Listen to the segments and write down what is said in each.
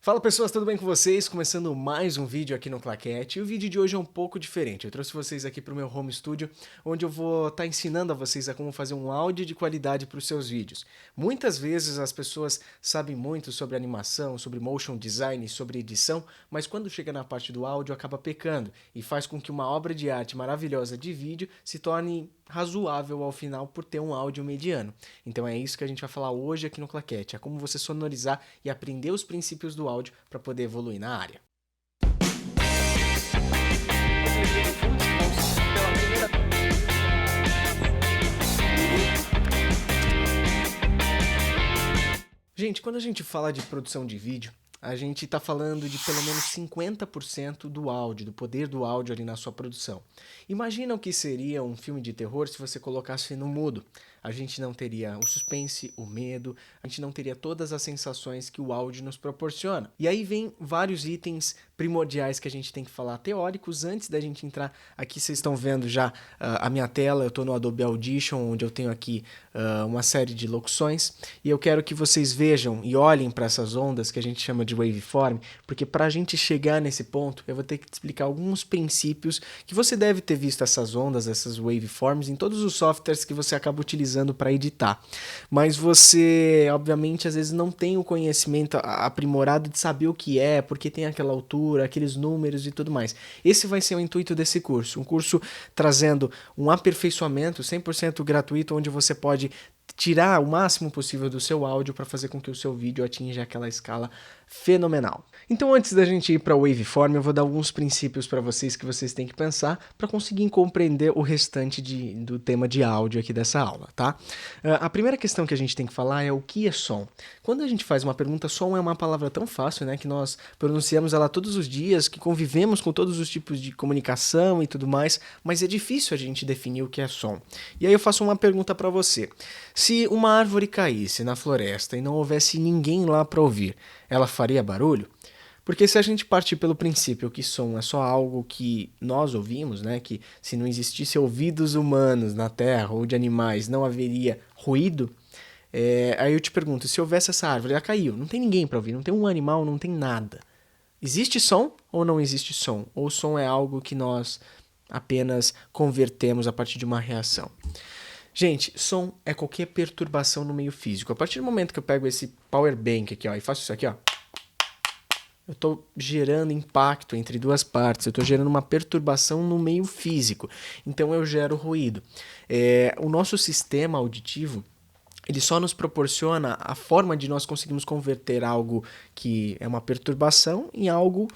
Fala pessoas, tudo bem com vocês? Começando mais um vídeo aqui no Claquete. E o vídeo de hoje é um pouco diferente. Eu trouxe vocês aqui para o meu home studio, onde eu vou estar ensinando a vocês a como fazer um áudio de qualidade para os seus vídeos. Muitas vezes as pessoas sabem muito sobre animação, sobre motion design, sobre edição, mas quando chega na parte do áudio acaba pecando e faz com que uma obra de arte maravilhosa de vídeo se torne razoável ao final por ter um áudio mediano. Então é isso que a gente vai falar hoje aqui no Claquete, é como você sonorizar e aprender os princípios do áudio para poder evoluir na área. Gente, quando a gente fala de produção de vídeo, a gente está falando de pelo menos 50% do áudio, do poder do áudio ali na sua produção. Imagina o que seria um filme de terror se você colocasse no mudo. A gente não teria o suspense, o medo, a gente não teria todas as sensações que o áudio nos proporciona. E aí vem vários itens primordiais que a gente tem que falar, teóricos, antes da gente entrar. Aqui vocês estão vendo já a minha tela, eu estou no Adobe Audition, onde eu tenho aqui uma série de locuções, e eu quero que vocês vejam e olhem para essas ondas que a gente chama de waveform, porque para a gente chegar nesse ponto, eu vou ter que te explicar alguns princípios que você deve ter visto essas ondas, essas waveforms, em todos os softwares que você acaba utilizando para editar. Mas você, obviamente, às vezes não tem o conhecimento aprimorado de saber o que é, porque tem aquela altura, aqueles números e tudo mais. Esse vai ser o intuito desse curso, um curso trazendo um aperfeiçoamento 100% gratuito, onde você pode tirar o máximo possível do seu áudio para fazer com que o seu vídeo atinja aquela escala fenomenal. Então, antes da gente ir para o waveform, eu vou dar alguns princípios para vocês que vocês têm que pensar para conseguir compreender o restante do tema de áudio aqui dessa aula, tá? A primeira questão que a gente tem que falar é o que é som. Quando a gente faz uma pergunta, som é uma palavra tão fácil, né, que nós pronunciamos ela todos os dias, que convivemos com todos os tipos de comunicação e tudo mais, mas é difícil a gente definir o que é som. E aí eu faço uma pergunta para você. Se uma árvore caísse na floresta e não houvesse ninguém lá para ouvir, ela faria barulho? Porque se a gente partir pelo princípio que som é só algo que nós ouvimos, né, que se não existisse ouvidos humanos na Terra ou de animais não haveria ruído, aí eu te pergunto, se houvesse essa árvore, ela caiu, não tem ninguém para ouvir, não tem um animal, não tem nada. Existe som ou não existe som? Ou som é algo que nós apenas convertemos a partir de uma reação? Gente, som é qualquer perturbação no meio físico. A partir do momento que eu pego esse power bank aqui, ó, e faço isso aqui, ó, eu estou gerando impacto entre duas partes, eu estou gerando uma perturbação no meio físico. Então eu gero ruído. O nosso sistema auditivo, ele só nos proporciona a forma de nós conseguirmos converter algo que é uma perturbação em algo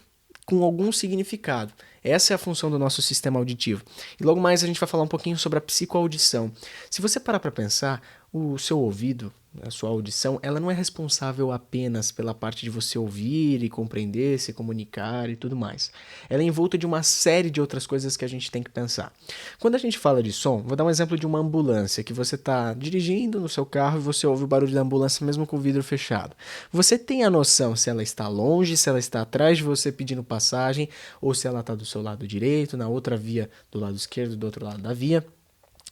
com algum significado. Essa é a função do nosso sistema auditivo. E logo mais a gente vai falar um pouquinho sobre a psicoaudição. Se você parar para pensar, o seu ouvido, a sua audição, ela não é responsável apenas pela parte de você ouvir e compreender, se comunicar e tudo mais. Ela é envolta de uma série de outras coisas que a gente tem que pensar. Quando a gente fala de som, vou dar um exemplo de uma ambulância, que você está dirigindo no seu carro e você ouve o barulho da ambulância mesmo com o vidro fechado. Você tem a noção se ela está longe, se ela está atrás de você pedindo passagem, ou se ela está do seu lado direito, na outra via do lado esquerdo, do outro lado da via.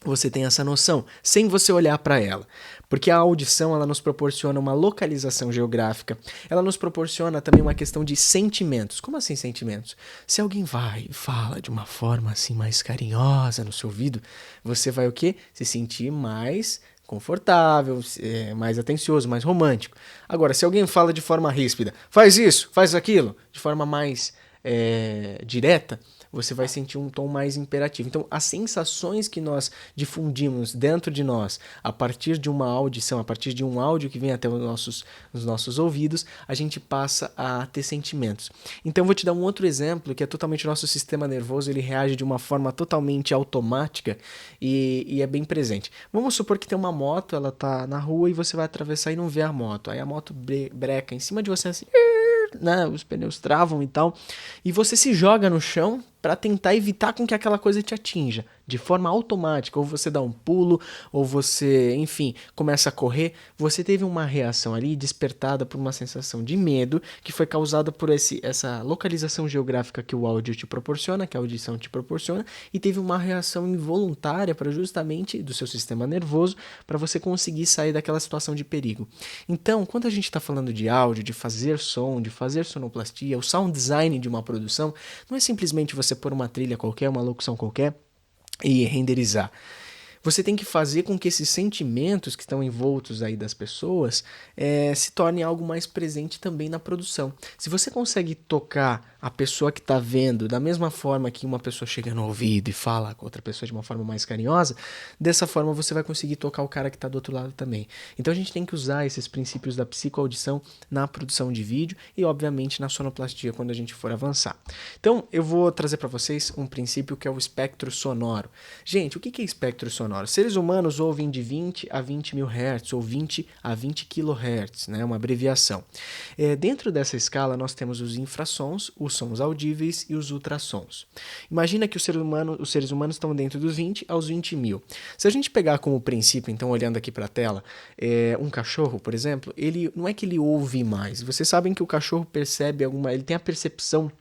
Você tem essa noção, sem você olhar para ela. Porque a audição, ela nos proporciona uma localização geográfica. Ela nos proporciona também uma questão de sentimentos. Como assim sentimentos? Se alguém vai e fala de uma forma assim mais carinhosa no seu ouvido, você vai o quê? Se sentir mais confortável, mais atencioso, mais romântico. Agora, se alguém fala de forma ríspida, faz isso, faz aquilo, de forma mais direta, você vai sentir um tom mais imperativo. Então, as sensações que nós difundimos dentro de nós, a partir de uma audição, a partir de um áudio que vem até os nossos ouvidos, a gente passa a ter sentimentos. Então, vou te dar um outro exemplo, que é totalmente o nosso sistema nervoso, ele reage de uma forma totalmente automática e é bem presente. Vamos supor que tem uma moto, ela tá na rua e você vai atravessar e não vê a moto. Aí a moto breca em cima de você assim, né, os pneus travam e tal, e você se joga no chão para tentar evitar com que aquela coisa te atinja de forma automática, ou você dá um pulo, ou você, enfim, começa a correr, você teve uma reação ali despertada por uma sensação de medo que foi causada por essa localização geográfica que o áudio te proporciona, que a audição te proporciona, e teve uma reação involuntária para justamente do seu sistema nervoso para você conseguir sair daquela situação de perigo. Então, quando a gente está falando de áudio, de fazer som, de fazer sonoplastia, o sound design de uma produção, não é simplesmente você pôr uma trilha qualquer, uma locução qualquer e renderizar. Você tem que fazer com que esses sentimentos que estão envoltos aí das pessoas se tornem algo mais presente também na produção. Se você consegue tocar a pessoa que está vendo da mesma forma que uma pessoa chega no ouvido e fala com outra pessoa de uma forma mais carinhosa, dessa forma você vai conseguir tocar o cara que está do outro lado também. Então a gente tem que usar esses princípios da psicoaudição na produção de vídeo e obviamente na sonoplastia quando a gente for avançar. Então eu vou trazer para vocês um princípio que é o espectro sonoro. Gente, o que é espectro sonoro? Seres humanos ouvem de 20 a 20 mil Hz ou 20 a 20 kHz, né? Uma abreviação. Dentro dessa escala nós temos os infrassons, os sons audíveis e os ultrassons. Imagina que os seres humanos estão dentro dos 20 aos 20 mil. Se a gente pegar como princípio, então olhando aqui para a tela, um cachorro, por exemplo, ele não é que ele ouve mais. Vocês sabem que o cachorro percebe ele tem a percepção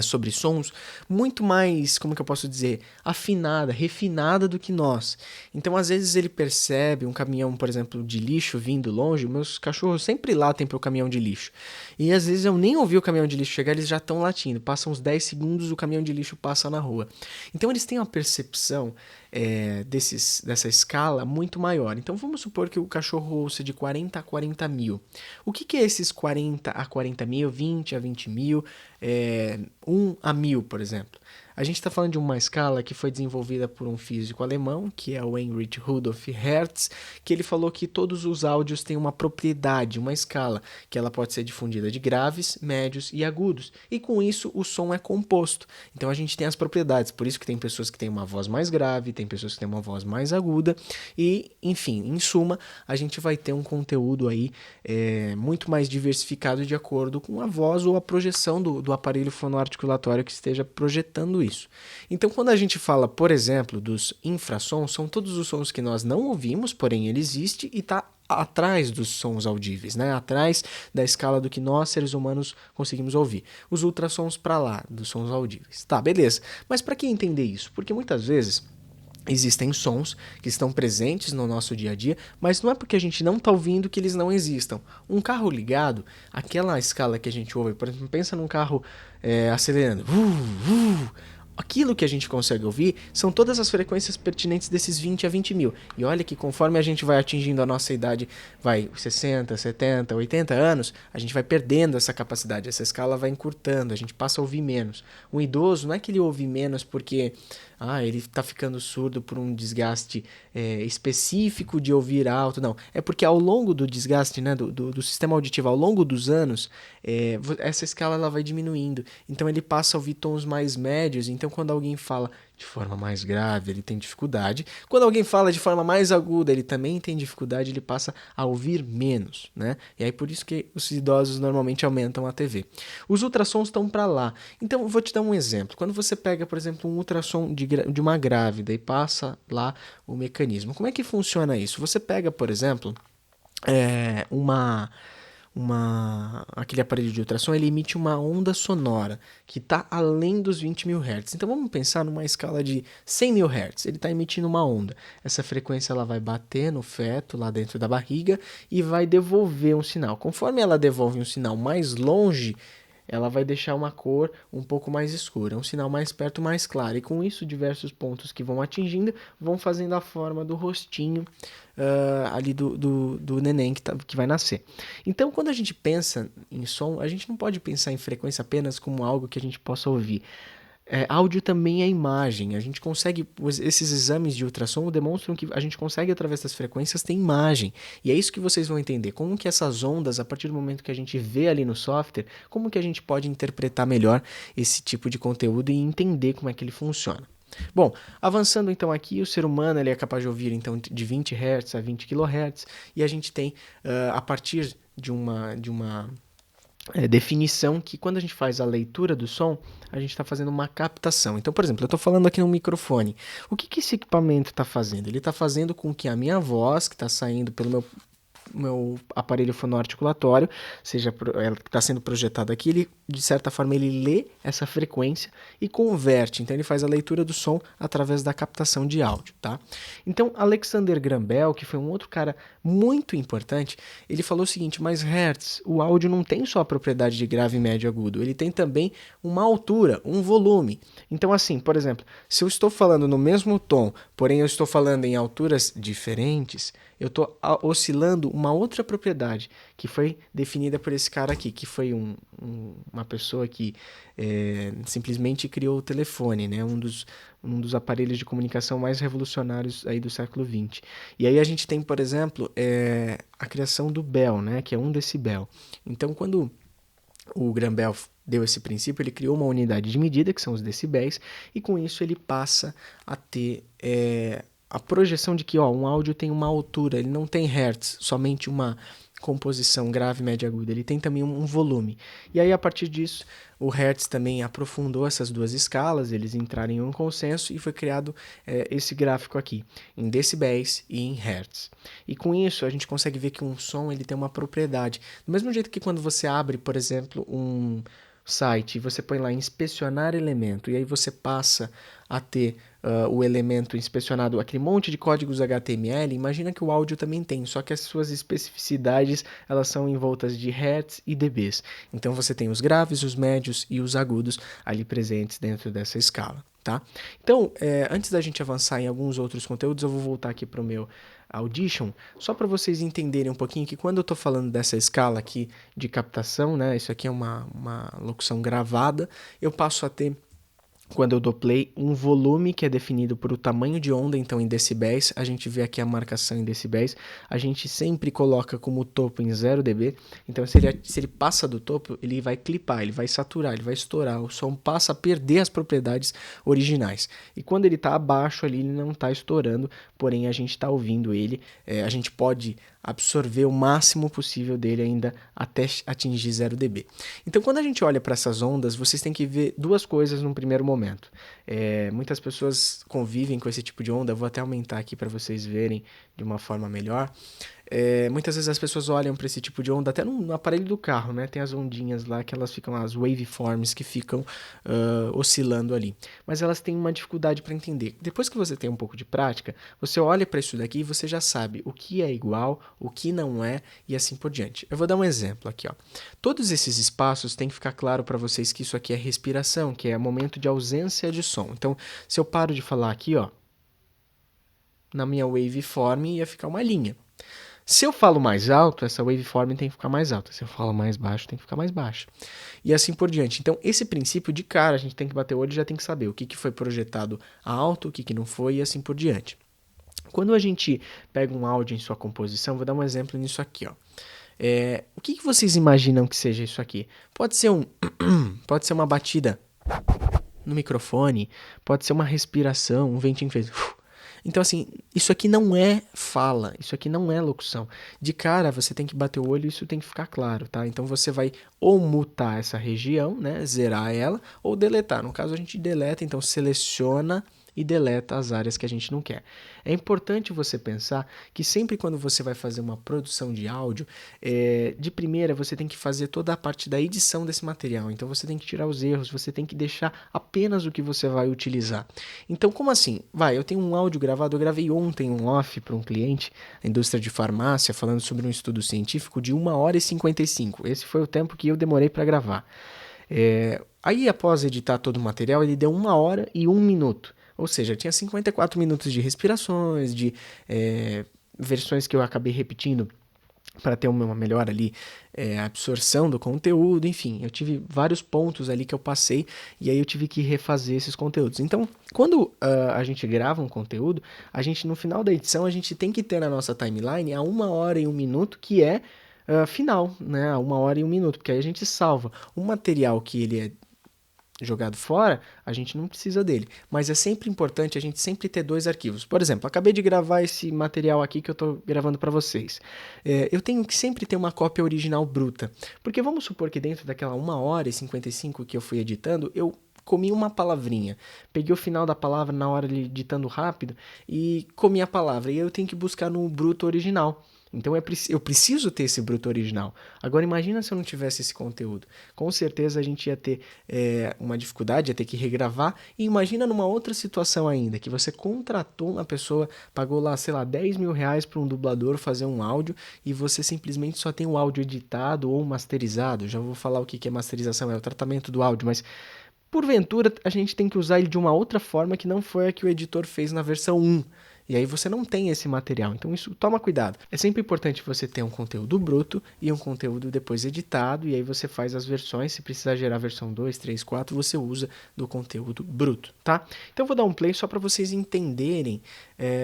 sobre sons muito mais, como que eu posso dizer, afinada, refinada do que nós. Então, às vezes ele percebe um caminhão, por exemplo, de lixo vindo longe. Meus cachorros sempre latem para o caminhão de lixo. E às vezes eu nem ouvi o caminhão de lixo chegar, eles já estão latindo. Passam uns 10 segundos, o caminhão de lixo passa na rua. Então, eles têm uma percepção dessa escala muito maior. Então, vamos supor que o cachorro ouça de 40 a 40 mil. O que é esses 40 a 40 mil, 20 a 20 mil, 1 a 1000, por exemplo? A gente está falando de uma escala que foi desenvolvida por um físico alemão, que é o Heinrich Rudolf Hertz, que ele falou que todos os áudios têm uma propriedade, uma escala, que ela pode ser difundida de graves, médios e agudos. E com isso o som é composto. Então a gente tem as propriedades, por isso que tem pessoas que têm uma voz mais grave, tem pessoas que têm uma voz mais aguda e, enfim, em suma, a gente vai ter um conteúdo aí muito mais diversificado de acordo com a voz ou a projeção do aparelho fonoarticulatório que esteja projetando isso. Então, quando a gente fala, por exemplo, dos infrassons, são todos os sons que nós não ouvimos, porém ele existe e está atrás dos sons audíveis, né? Atrás da escala do que nós, seres humanos, conseguimos ouvir. Os ultrassons para lá dos sons audíveis. Tá, beleza. Mas para que entender isso? Porque muitas vezes existem sons que estão presentes no nosso dia a dia, mas não é porque a gente não está ouvindo que eles não existam. Um carro ligado, aquela escala que a gente ouve, por exemplo, pensa num carro acelerando. Aquilo que a gente consegue ouvir são todas as frequências pertinentes desses 20 a 20 mil. E olha que conforme a gente vai atingindo a nossa idade, vai 60, 70, 80 anos, a gente vai perdendo essa capacidade, essa escala vai encurtando, a gente passa a ouvir menos. Um idoso não é que ele ouve menos porque ele está ficando surdo por um desgaste específico de ouvir alto, não. É porque ao longo do desgaste, né, do sistema auditivo, ao longo dos anos, essa escala ela vai diminuindo. Então ele passa a ouvir tons mais médios. Então quando alguém fala de forma mais grave, ele tem dificuldade. Quando alguém fala de forma mais aguda, ele também tem dificuldade, ele passa a ouvir menos, né? E aí por isso que os idosos normalmente aumentam a TV. Os ultrassons estão para lá. Então eu vou te dar um exemplo. Quando você pega, por exemplo, um ultrassom de uma grávida e passa lá o mecanismo. Como é que funciona isso? Você pega, por exemplo, aquele aparelho de ultrassom, ele emite uma onda sonora que está além dos 20 mil Hz. Então vamos pensar numa escala de 100 mil Hz. Ele está emitindo uma onda. Essa frequência ela vai bater no feto lá dentro da barriga e vai devolver um sinal. Conforme ela devolve um sinal mais longe, ela vai deixar uma cor um pouco mais escura, um sinal mais perto, mais claro. E com isso, diversos pontos que vão atingindo vão fazendo a forma do rostinho ali do neném que vai nascer. Então, quando a gente pensa em som, a gente não pode pensar em frequência apenas como algo que a gente possa ouvir. Áudio também é imagem. A gente consegue, esses exames de ultrassom demonstram que a gente consegue, através das frequências, ter imagem. E é isso que vocês vão entender. Como que essas ondas, a partir do momento que a gente vê ali no software, como que a gente pode interpretar melhor esse tipo de conteúdo e entender como é que ele funciona. Bom, avançando então aqui, o ser humano ele é capaz de ouvir então de 20 Hz a 20 kHz, e a gente tem, a partir de uma definição que quando a gente faz a leitura do som, a gente está fazendo uma captação. Então, por exemplo, eu estou falando aqui no microfone. O que esse equipamento está fazendo? Ele está fazendo com que a minha voz, que está saindo pelo meu aparelho fonoarticulatório, ela está sendo projetada aqui, ele, de certa forma, ele lê essa frequência e converte. Então, ele faz a leitura do som através da captação de áudio, tá? Então, Alexander Graham Bell, que foi um outro cara muito importante, ele falou o seguinte, mas Hertz, o áudio não tem só a propriedade de grave, médio e agudo, ele tem também uma altura, um volume. Então, assim, por exemplo, se eu estou falando no mesmo tom, porém eu estou falando em alturas diferentes, eu estou oscilando uma outra propriedade que foi definida por esse cara aqui, que foi uma pessoa que simplesmente criou o telefone, né? Um dos aparelhos de comunicação mais revolucionários aí do século XX. E aí a gente tem, por exemplo, a criação do Bell, né? Que é 1 decibel. Então, quando o Graham Bell deu esse princípio, ele criou uma unidade de medida, que são os decibéis, e com isso ele passa a ter a projeção de que um áudio tem uma altura, ele não tem hertz, somente uma composição grave, média e aguda, ele tem também um volume. E aí, a partir disso, o Hertz também aprofundou essas duas escalas, eles entraram em um consenso e foi criado esse gráfico aqui, em decibéis e em Hertz. E com isso, a gente consegue ver que um som ele tem uma propriedade. Do mesmo jeito que quando você abre, por exemplo, um site e você põe lá inspecionar elemento e aí você passa a ter o elemento inspecionado, aquele monte de códigos HTML, imagina que o áudio também tem, só que as suas especificidades elas são envoltas de hertz e dBs. Então você tem os graves, os médios e os agudos ali presentes dentro dessa escala. Tá? Então, antes da gente avançar em alguns outros conteúdos, eu vou voltar aqui para o meu Audition, só para vocês entenderem um pouquinho que quando eu estou falando dessa escala aqui de captação, né, isso aqui é uma locução gravada, eu passo a ter, quando eu dou play, um volume que é definido por o tamanho de onda, então em decibéis, a gente vê aqui a marcação em decibéis, a gente sempre coloca como topo em 0 dB, então se ele passa do topo, ele vai clipar, ele vai saturar, ele vai estourar, o som passa a perder as propriedades originais. E quando ele está abaixo ali, ele não está estourando, porém a gente está ouvindo ele, a gente pode absorver o máximo possível dele ainda até atingir 0 dB. Então, quando a gente olha para essas ondas, vocês têm que ver duas coisas num primeiro momento. Muitas pessoas convivem com esse tipo de onda, eu vou até aumentar aqui para vocês verem de uma forma melhor. Muitas vezes as pessoas olham para esse tipo de onda, até no aparelho do carro, né? Tem as ondinhas lá, que elas ficam, as waveforms que ficam oscilando ali. Mas elas têm uma dificuldade para entender. Depois que você tem um pouco de prática, você olha para isso daqui e você já sabe o que é igual, o que não é e assim por diante. Eu vou dar um exemplo aqui, ó. Todos esses espaços tem que ficar claro para vocês que isso aqui é respiração, que é momento de ausência de som. Então, se eu paro de falar aqui, ó, na minha waveform ia ficar uma linha. Se eu falo mais alto, essa waveform tem que ficar mais alta. Se eu falo mais baixo, tem que ficar mais baixa. E assim por diante. Então, esse princípio de cara, a gente tem que bater o olho e já tem que saber o que foi projetado alto, o que não foi e assim por diante. Quando a gente pega um áudio em sua composição, vou dar um exemplo nisso aqui, ó. O que vocês imaginam que seja isso aqui? Pode ser pode ser uma batida no microfone, pode ser uma respiração, um ventinho que fez. Então, assim, isso aqui não é fala, isso aqui não é locução. De cara, você tem que bater o olho e isso tem que ficar claro, tá? Então, você vai ou mutar essa região, né, zerar ela, ou deletar. No caso, a gente deleta, então seleciona e deleta as áreas que a gente não quer. É importante você pensar que sempre quando você vai fazer uma produção de áudio, de primeira você tem que fazer toda a parte da edição desse material. Então você tem que tirar os erros, você tem que deixar apenas o que você vai utilizar. Então como assim? Eu tenho um áudio gravado, eu gravei ontem um off para um cliente, a indústria de farmácia, falando sobre um estudo científico de 1h55. Esse foi o tempo que eu demorei para gravar. Aí após editar todo o material, ele deu 1h01. Ou seja, tinha 54 minutos de respirações, de versões que eu acabei repetindo para ter uma melhor ali absorção do conteúdo, enfim, eu tive vários pontos ali que eu passei e aí eu tive que refazer esses conteúdos. Então, quando a gente grava um conteúdo, a gente no final da edição, a gente tem que ter na nossa timeline a 1h01 que é final, né, a 1h01, porque aí a gente salva o material que ele é jogado fora, a gente não precisa dele. Mas é sempre importante a gente sempre ter 2 arquivos. Por exemplo, acabei de gravar esse material aqui que eu estou gravando para vocês. Eu tenho que sempre ter uma cópia original bruta. Porque vamos supor que dentro daquela 1h55 que eu fui editando, eu comi uma palavrinha. Peguei o final da palavra na hora de editando rápido e comi a palavra. E eu tenho que buscar no bruto original. Então eu preciso ter esse bruto original. Agora imagina se eu não tivesse esse conteúdo. Com certeza a gente ia ter uma dificuldade, ia ter que regravar. E imagina numa outra situação ainda, que você contratou uma pessoa, pagou lá, sei lá, 10 mil reais para um dublador fazer um áudio e você simplesmente só tem o áudio editado ou masterizado. Já vou falar o que é masterização, é o tratamento do áudio, mas porventura a gente tem que usar ele de uma outra forma que não foi a que o editor fez na versão 1. E aí você não tem esse material, então isso toma cuidado. É sempre importante você ter um conteúdo bruto e um conteúdo depois editado, e aí você faz as versões, se precisar gerar versão 2, 3, 4, você usa do conteúdo bruto, tá? Então eu vou dar um play só para vocês entenderem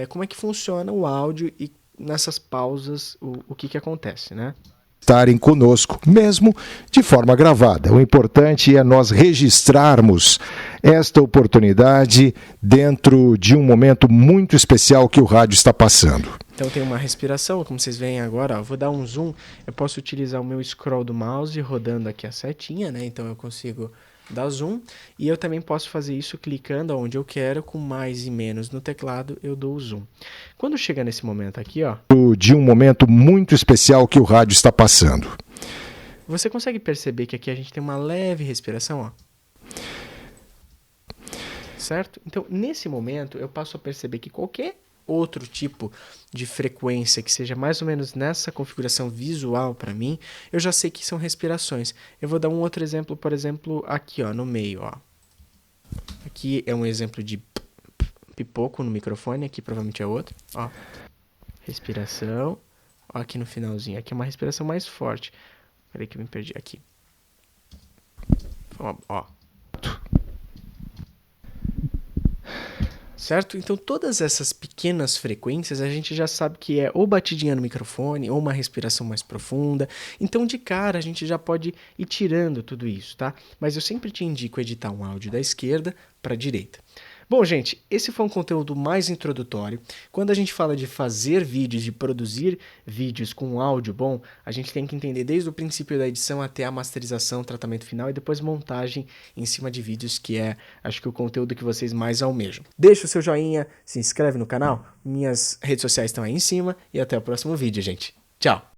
como é que funciona o áudio e nessas pausas o que acontece, né? Estarem conosco, mesmo de forma gravada. O importante é nós registrarmos esta oportunidade dentro de um momento muito especial que o rádio está passando. Então tem uma respiração, como vocês veem agora, ó, eu vou dar um zoom, eu posso utilizar o meu scroll do mouse rodando aqui a setinha, né? Então eu consigo dar zoom, e eu também posso fazer isso clicando onde eu quero, com mais e menos no teclado eu dou o zoom. Quando chega nesse momento aqui, ó, de um momento muito especial que o rádio está passando. Você consegue perceber que aqui a gente tem uma leve respiração, ó. Certo? Então, nesse momento, eu passo a perceber que qualquer outro tipo de frequência que seja mais ou menos nessa configuração visual para mim, eu já sei que são respirações. Eu vou dar um outro exemplo, por exemplo, aqui, ó, no meio, ó. Aqui é um exemplo de pipoco no microfone, aqui provavelmente é outro, ó. Respiração. Ó, aqui no finalzinho, aqui é uma respiração mais forte. Peraí que eu me perdi aqui. Ó. Certo? Então todas essas pequenas frequências a gente já sabe que é ou batidinha no microfone ou uma respiração mais profunda. Então de cara a gente já pode ir tirando tudo isso, tá? Mas eu sempre te indico editar um áudio da esquerda para a direita. Bom, gente, esse foi um conteúdo mais introdutório. Quando a gente fala de fazer vídeos, de produzir vídeos com áudio bom, a gente tem que entender desde o princípio da edição até a masterização, tratamento final e depois montagem em cima de vídeos, que é, acho que, o conteúdo que vocês mais almejam. Deixa o seu joinha, se inscreve no canal, minhas redes sociais estão aí em cima e até o próximo vídeo, gente. Tchau!